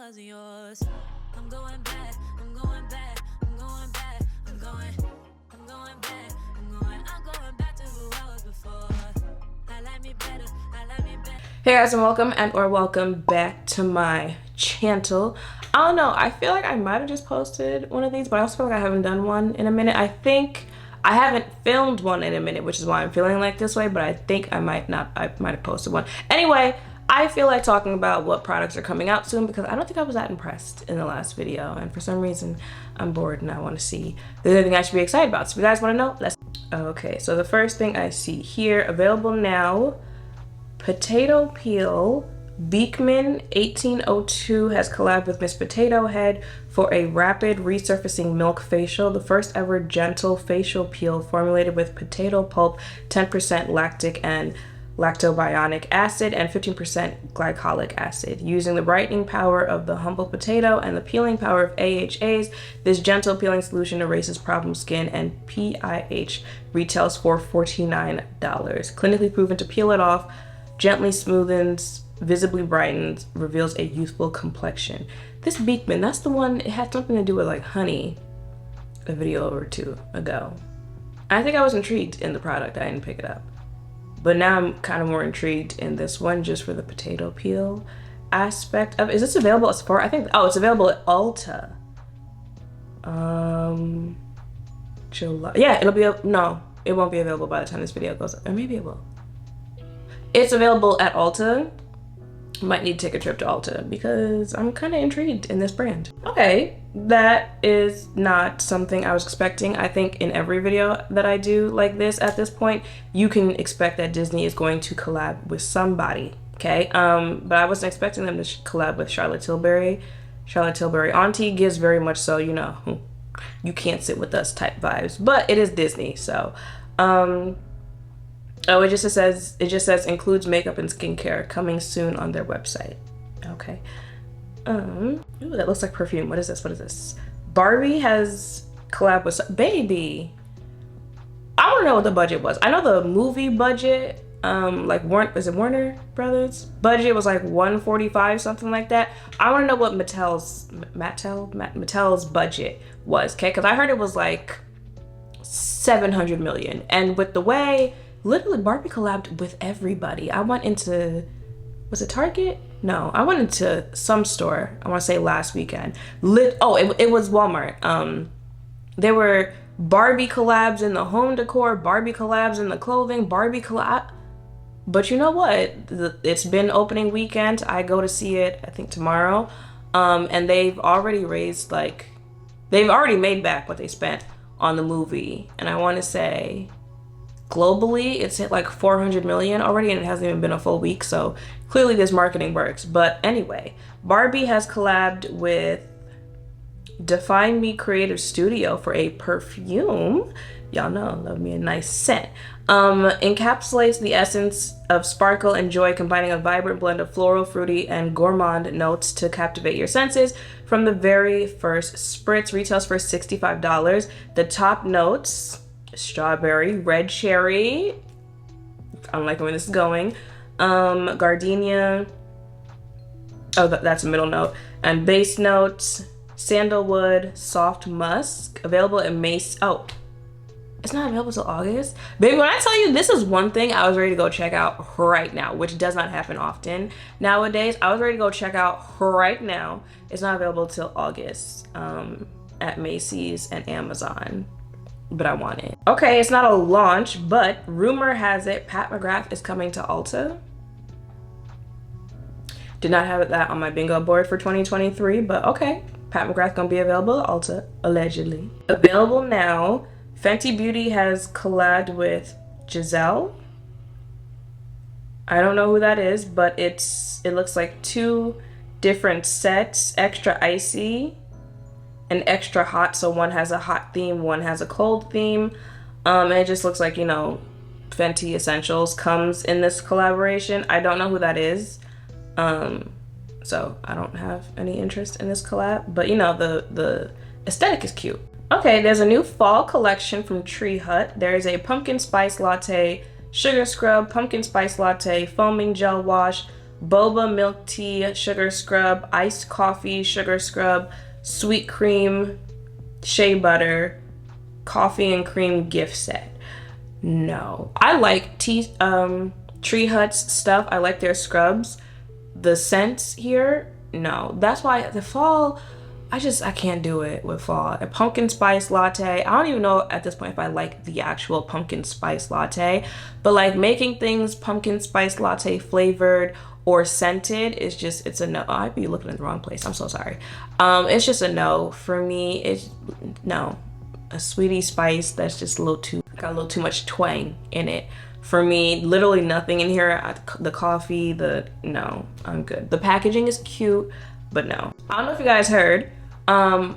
wasn't yours. I'm going back, I'm going back, I'm going back, I'm going back, I'm going back to who I was before. I like me better, I like me better. Hey guys, and welcome back to my channel. I don't know, I feel like I might have just posted one of these, but I also feel like I haven't done one in a minute. I think I haven't filmed one in a minute, which is why I'm feeling like this way, but I think I might have posted one. Anyway, I feel like talking about what products are coming out soon because I don't think I was that impressed in the last video, and for some reason I'm bored and I want to see if there's anything I should be excited about. So if you guys want to know, let's... Okay, so the first thing I see here, available now, potato peel. Beekman 1802 has collabed with Miss Potato Head for a rapid resurfacing milk facial, the first ever gentle facial peel formulated with potato pulp, 10% lactic and lactobionic acid, and 15% glycolic acid. Using the brightening power of the humble potato and the peeling power of AHAs, this gentle peeling solution erases problem skin, and PIH retails for $49. Clinically proven to peel it off, gently smoothens, visibly brightens, reveals a youthful complexion. This Beekman, that's the one, it had something to do with like honey a video or two ago. I think I was intrigued in the product, I didn't pick it up. But now I'm kind of more intrigued in this one just for the potato peel aspect of. Is this available at Sephora? I think, oh, it's available at Ulta. July. Yeah, it'll be, no, it won't be available by the time this video goes up. Or maybe it will. It's available at Ulta. Might need to take a trip to Ulta because I'm kind of intrigued in this brand. Okay, that is not something I was expecting. I think in every video that I do like this at this point, you can expect that Disney is going to collab with somebody, okay? But I wasn't expecting them to collab with Charlotte Tilbury. Charlotte Tilbury auntie gives very much so, you know, you can't sit with us type vibes, but it is Disney, so oh, it just says includes makeup and skincare, coming soon on their website. Okay. Ooh, that looks like perfume. What is this? What is this? Barbie has collabed with baby. I want to know what the budget was. I know the movie budget, like is it Warner Brothers budget was like 145, something like that. I want to know what Mattel's budget was, okay? Because I heard it was like 700 million, and with the way literally Barbie collabed with everybody. I went into, was it Target? No, I went into some store, I want to say last weekend. It was Walmart. There were Barbie collabs in the home decor, Barbie collabs in the clothing, Barbie collab. But you know what? It's been opening weekend. I go to see it, I think tomorrow. And they've already raised they've already made back what they spent on the movie. And I want to say, globally, it's hit like 400 million already, and it hasn't even been a full week, so clearly this marketing works. But anyway, Barbie has collabed with Define Me Creative Studio for a perfume. Y'all know, love me a nice scent. Encapsulates the essence of sparkle and joy, combining a vibrant blend of floral, fruity, and gourmand notes to captivate your senses. From the very first spritz, retails for $65. The top notes: strawberry, red cherry, I don't like where this is going, gardenia, oh, that's a middle note, and base notes, sandalwood, soft musk. Available at Mace. Oh, it's not available till August. Baby, when I tell you this is one thing I was ready to go check out right now, which does not happen often nowadays. I was ready to go check out right now. It's not available till August at Macy's and Amazon, but I want it. Okay, it's not a launch, but rumor has it Pat McGrath is coming to Ulta. Did not have that on my bingo board for 2023, but okay. Pat McGrath gonna be available at Ulta, allegedly. Available now, Fenty Beauty has collabed with Giselle. I don't know who that is, but it looks like two different sets, extra icy and extra hot. So one has a hot theme, one has a cold theme. And it just looks like, you know, Fenty Essentials comes in this collaboration. I don't know who that is. So I don't have any interest in this collab, but you know, the aesthetic is cute. Okay, there's a new fall collection from Tree Hut. There's a pumpkin spice latte, sugar scrub, pumpkin spice latte, foaming gel wash, boba milk tea sugar scrub, iced coffee sugar scrub, sweet cream shea butter, coffee and cream gift set. No. I like Tree Hut's stuff. I like their scrubs. The scents here, no. That's why the fall, I can't do it with fall. A pumpkin spice latte. I don't even know at this point if I like the actual pumpkin spice latte, but like making things pumpkin spice latte flavored or scented is just, it's a no. Oh, I'd be looking in the wrong place. I'm so sorry. It's just a no for me. It's no. A sweetie spice that's just got a little too much twang in it. For me, literally nothing in here. The coffee, no, I'm good. The packaging is cute, but no. I don't know if you guys heard, I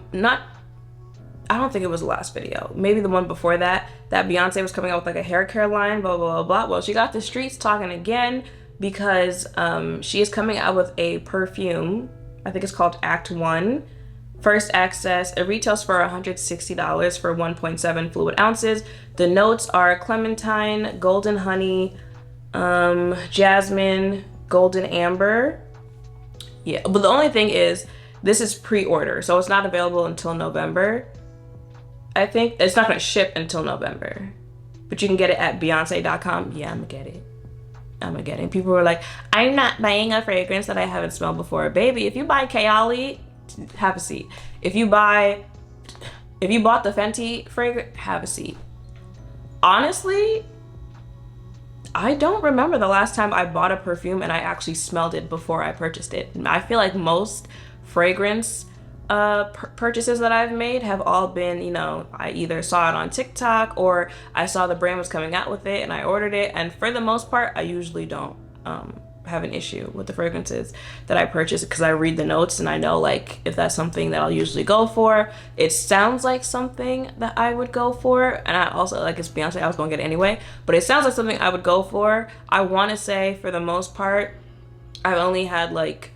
don't think it was the last video. Maybe the one before that Beyonce was coming out with like a hair care line, blah, blah, blah, blah. Well, she got the streets talking again because she is coming out with a perfume. I think it's called Act 1. First access. It retails for $160 for 1.7 fluid ounces. The notes are clementine, golden honey, jasmine, golden amber. Yeah, but the only thing is this is pre-order, so it's not available until November. I think it's not gonna ship until November, but you can get it at Beyonce.com. Yeah, I'm gonna get it. People were like, I'm not buying a fragrance that I haven't smelled before. Baby, if you buy Kayali, have a seat. If you bought the Fenty fragrance, have a seat. Honestly, I don't remember the last time I bought a perfume and I actually smelled it before I purchased it. I feel like most fragrance purchases that I've made have all been, you know, I either saw it on TikTok or I saw the brand was coming out with it and I ordered it. And for the most part, I usually don't have an issue with the fragrances that I purchase because I read the notes and I know like if that's something that I'll usually go for. It sounds like something that I would go for, and I also like, it's Beyonce, I was gonna get it anyway, but it sounds like something I would go for. I want to say for the most part I've only had like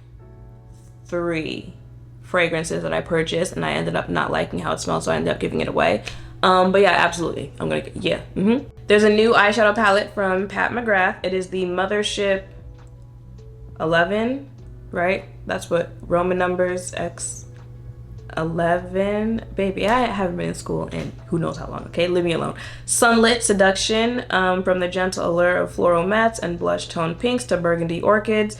3 fragrances that I purchased and I ended up not liking how it smelled, so I ended up giving it away. But yeah, absolutely, I'm gonna, yeah. There's a new eyeshadow palette from Pat McGrath. It is the Mothership 11, right? That's what Roman numbers X 11. Baby, I haven't been in school in who knows how long, okay? Leave me alone. Sunlit Seduction, from the gentle allure of floral mattes and blush tone pinks to burgundy orchids.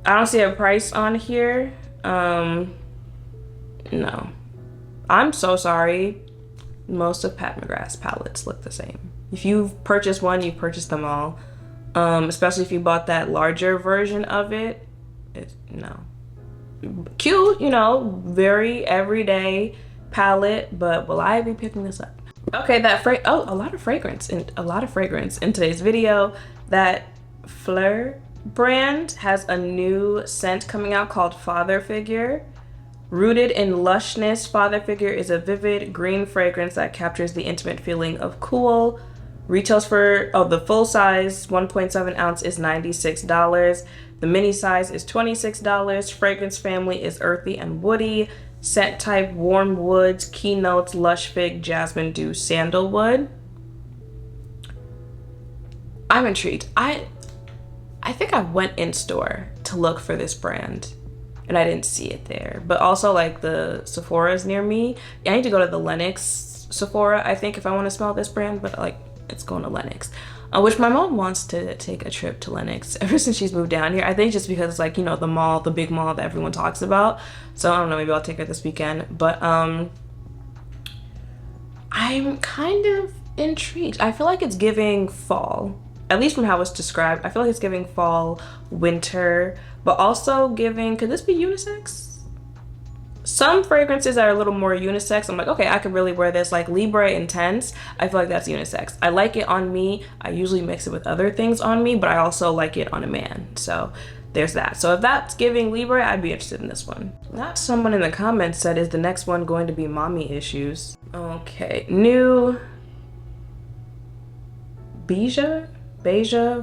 I don't see a price on here. No. I'm so sorry. Most of Pat McGrath's palettes look the same. If you've purchased one, you've purchased them all. Especially if you bought that larger version of it. No. Cute, you know, very everyday palette, but will I be picking this up? Okay, a lot of fragrance in today's video. That Fleur brand has a new scent coming out called Father Figure. Rooted in lushness, Father Figure is a vivid green fragrance that captures the intimate feeling of cool. Retails for, the full size 1.7 ounce is $96. The mini size is $26. Fragrance family is earthy and woody. Scent type warm woods, keynotes, lush fig, jasmine dew, sandalwood. I'm intrigued. I think I went in store to look for this brand and I didn't see it there. But also like the Sephora's near me. I need to go to the Lenox Sephora, I think, if I want to smell this brand, but like it's going to Lenox, which my mom wants to take a trip to Lenox ever since she's moved down here. I think just because it's like, you know, the mall, the big mall that everyone talks about. So I don't know, maybe I'll take her this weekend. But I'm kind of intrigued. I feel like it's giving fall, at least from how it's described. I feel like it's giving fall, winter, but also giving, could this be unisex? Some fragrances that are a little more unisex, I'm like, okay, I could really wear this. Like Libre Intense, I feel like that's unisex. I like it on me. I usually mix it with other things on me, but I also like it on a man. So there's that. So if that's giving Libre, I'd be interested in this one. Not someone in the comments said, is the next one going to be mommy issues? Okay, new Beija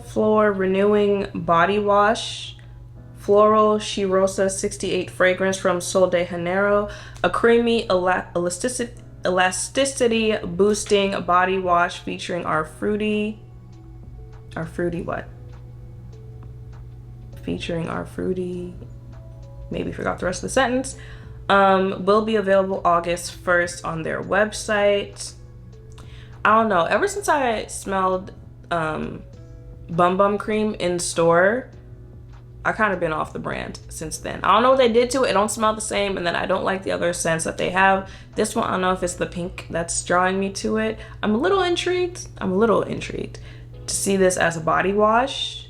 Flor Renewing Body Wash. Floral Shirosa 68 fragrance from Sol de Janeiro. A creamy elasticity boosting body wash featuring our fruity what? featuring our fruity, maybe forgot the rest of the sentence, will be available August 1st on their website. I don't know, ever since I smelled Bum Bum Cream in store, I kind of been off the brand since then. I don't know what they did to it. It don't smell the same, and then I don't like the other scents that they have. This one, I don't know if it's the pink that's drawing me to it. I'm a little intrigued to see this as a body wash,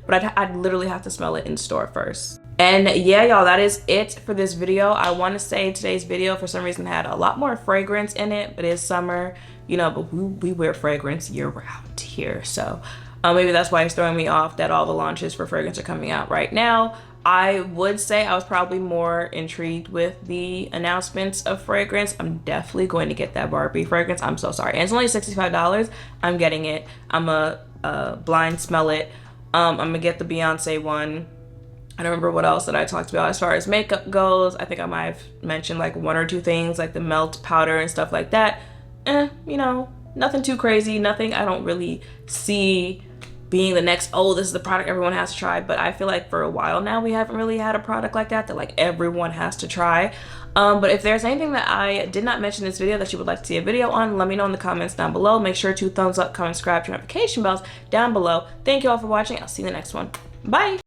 but I'd literally have to smell it in store first. And yeah, y'all, that is it for this video. I want to say today's video for some reason had a lot more fragrance in it, but it's summer, you know, but we wear fragrance year round here, so maybe that's why it's throwing me off that all the launches for fragrance are coming out right now. I would say I was probably more intrigued with the announcements of fragrance. I'm definitely going to get that Barbie fragrance. I'm so sorry. And it's only $65. I'm getting it. I'm a blind smell it. I'm gonna get the Beyonce one. I don't remember what else that I talked about as far as makeup goes. I think I might have mentioned like one or two things like the melt powder and stuff like that. You know, nothing too crazy. Nothing I don't really see being the next, oh, this is the product everyone has to try. But I feel like for a while now we haven't really had a product like that like everyone has to try. But if there's anything that I did not mention in this video that you would like to see a video on, let me know in the comments down below. Make sure to thumbs up, comment, subscribe, turn notification bells down below. Thank you all for watching. I'll see you in the next one. Bye.